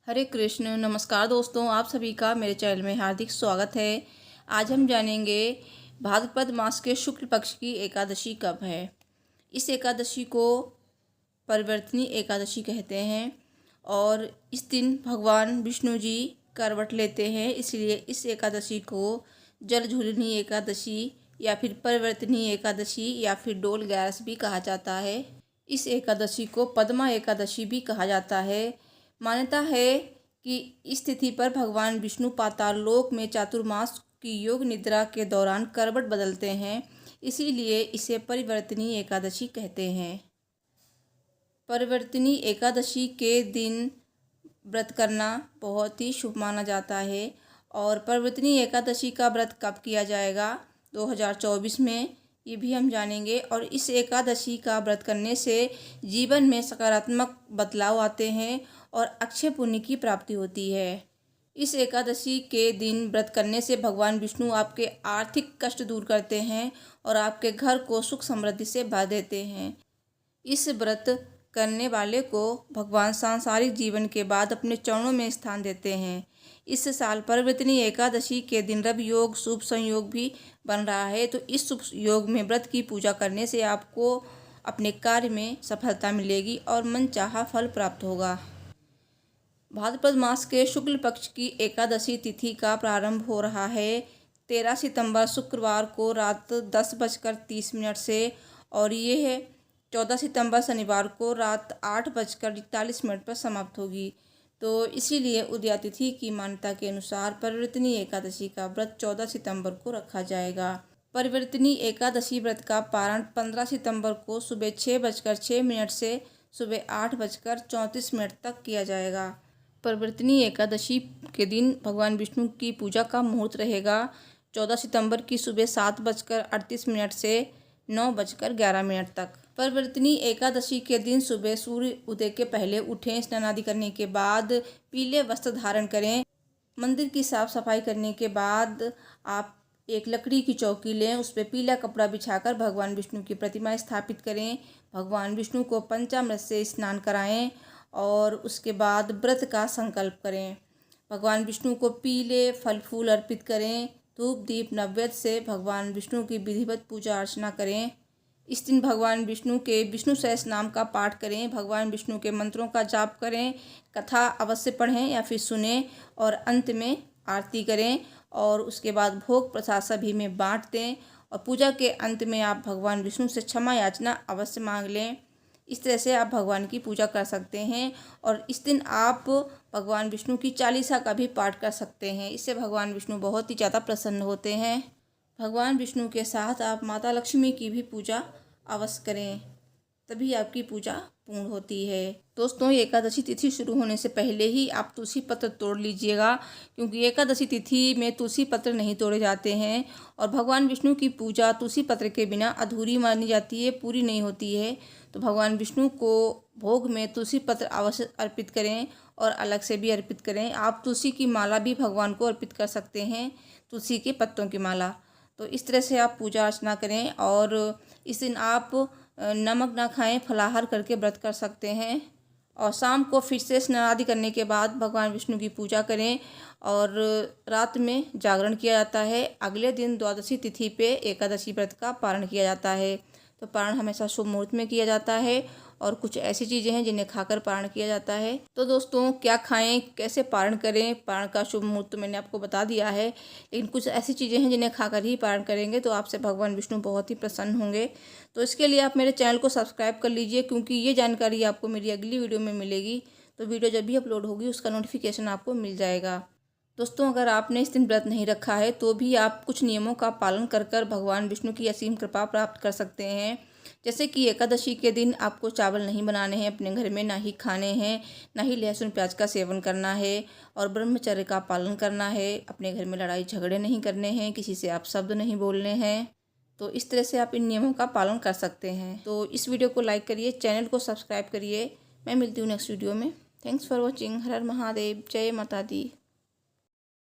हरे कृष्ण। नमस्कार दोस्तों, आप सभी का मेरे चैनल में हार्दिक स्वागत है। आज हम जानेंगे भाद्रपद मास के शुक्ल पक्ष की एकादशी कब है। इस एकादशी को परिवर्तनी एकादशी कहते हैं और इस दिन भगवान विष्णु जी करवट लेते हैं, इसलिए इस एकादशी को जलझूलनी एकादशी या फिर परिवर्तनी एकादशी या फिर डोल ग्यारस भी कहा जाता है। इस एकादशी को पद्मा एकादशी भी कहा जाता है। मान्यता है कि इस तिथि पर भगवान विष्णु पाताल लोक में चातुर्मास की योग निद्रा के दौरान करवट बदलते हैं, इसीलिए इसे परिवर्तनी एकादशी कहते हैं। परिवर्तनी एकादशी के दिन व्रत करना बहुत ही शुभ माना जाता है और परिवर्तनी एकादशी का व्रत कब किया जाएगा 2024 में, ये भी हम जानेंगे। और इस एकादशी का व्रत करने से जीवन में सकारात्मक बदलाव आते हैं और अक्षय पुण्य की प्राप्ति होती है। इस एकादशी के दिन व्रत करने से भगवान विष्णु आपके आर्थिक कष्ट दूर करते हैं और आपके घर को सुख समृद्धि से भर देते हैं। इस व्रत करने वाले को भगवान सांसारिक जीवन के बाद अपने चरणों में स्थान देते हैं। इस साल परिवर्तनी एकादशी के दिन रवि योग शुभ संयोग भी बन रहा है, तो इस शुभ योग में व्रत की पूजा करने से आपको अपने कार्य में सफलता मिलेगी और मनचाहा फल प्राप्त होगा। भाद्रपद मास के शुक्ल पक्ष की एकादशी तिथि का प्रारंभ हो रहा है 13 सितंबर शुक्रवार को रात 10:30 से और ये है 14 सितंबर शनिवार को रात 8:41 पर समाप्त होगी। तो इसीलिए उदया तिथि की मान्यता के अनुसार परिवर्तनी एकादशी का व्रत 14 सितंबर को रखा जाएगा। परिवर्तनी एकादशी व्रत का पारण 15 सितंबर को सुबह 6:06 से सुबह 8:34 तक किया जाएगा। परिवर्तनी एकादशी के दिन भगवान विष्णु की पूजा का मुहूर्त रहेगा 14 सितंबर की सुबह 7:38 से 9:11 तक। परिवर्तनी एकादशी के दिन सुबह सूर्य उदय के पहले उठें, स्नान आदि करने के बाद पीले वस्त्र धारण करें। मंदिर की साफ सफाई करने के बाद आप एक लकड़ी की चौकी लें, उस पर पीला कपड़ा बिछाकर भगवान विष्णु की प्रतिमा स्थापित करें। भगवान विष्णु को पंचामृत से स्नान कराएं और उसके बाद व्रत का संकल्प करें। भगवान विष्णु को पीले फल फूल अर्पित करें। धूप दीप नैवेद्य से भगवान विष्णु की विधिवत पूजा अर्चना करें। इस दिन भगवान विष्णु के विष्णु सहस्रनाम का पाठ करें, भगवान विष्णु के मंत्रों का जाप करें, कथा अवश्य पढ़ें या फिर सुनें और अंत में आरती करें और उसके बाद भोग प्रसाद सभी में बांट दें और पूजा के अंत में आप भगवान विष्णु से क्षमा याचना अवश्य मांग लें। इस तरह से आप भगवान की पूजा कर सकते हैं और इस दिन आप भगवान विष्णु की चालीसा का भी पाठ कर सकते हैं। इससे भगवान विष्णु बहुत ही ज़्यादा प्रसन्न होते हैं। भगवान विष्णु के साथ आप माता लक्ष्मी की भी पूजा अवश्य करें, तभी आपकी पूजा पूर्ण होती है। दोस्तों, ये एकादशी तिथि शुरू होने से पहले ही आप तुलसी पत्र तोड़ लीजिएगा, क्योंकि एकादशी तिथि में तुलसी पत्र नहीं तोड़े जाते हैं और भगवान विष्णु की पूजा तुलसी पत्र के बिना अधूरी मानी जाती है, पूरी नहीं होती है। तो भगवान विष्णु को भोग में तुलसी पत्र अवश्य अर्पित करें और अलग से भी अर्पित करें। आप तुलसी की माला भी भगवान को अर्पित कर सकते हैं, तुलसी के पत्तों की माला। तो इस तरह से आप पूजा अर्चना करें और इस दिन आप नमक ना खाएं, फलाहार करके व्रत कर सकते हैं और शाम को फिर से स्नान आदि करने के बाद भगवान विष्णु की पूजा करें और रात में जागरण किया जाता है। अगले दिन द्वादशी तिथि पे एकादशी व्रत का पारण किया जाता है। तो पारण हमेशा शुभ मुहूर्त में किया जाता है और कुछ ऐसी चीज़ें हैं जिन्हें खाकर पारण किया जाता है। तो दोस्तों, क्या खाएं, कैसे पारण करें, पारण का शुभ मुहूर्त तो मैंने आपको बता दिया है, लेकिन कुछ ऐसी चीज़ें हैं जिन्हें खाकर ही पारण करेंगे तो आपसे भगवान विष्णु बहुत ही प्रसन्न होंगे। तो इसके लिए आप मेरे चैनल को सब्सक्राइब कर लीजिए, क्योंकि ये जानकारी आपको मेरी अगली वीडियो में मिलेगी। तो वीडियो जब भी अपलोड होगी उसका नोटिफिकेशन आपको मिल जाएगा। दोस्तों, अगर आपने इस दिन व्रत नहीं रखा है तो भी आप कुछ नियमों का पालन कर कर भगवान विष्णु की असीम कृपा प्राप्त कर सकते हैं। जैसे कि एकादशी के दिन आपको चावल नहीं बनाने हैं अपने घर में, ना ही खाने हैं, ना ही लहसुन प्याज का सेवन करना है और ब्रह्मचर्य का पालन करना है। अपने घर में लड़ाई झगड़े नहीं करने हैं, किसी से आप शब्द नहीं बोलने हैं। तो इस तरह से आप इन नियमों का पालन कर सकते हैं। तो इस वीडियो को लाइक करिए, चैनल को सब्सक्राइब करिए। मैं मिलती हूँ नेक्स्ट वीडियो में। Thanks for watching. Har Har Mahadev, जय माता दी।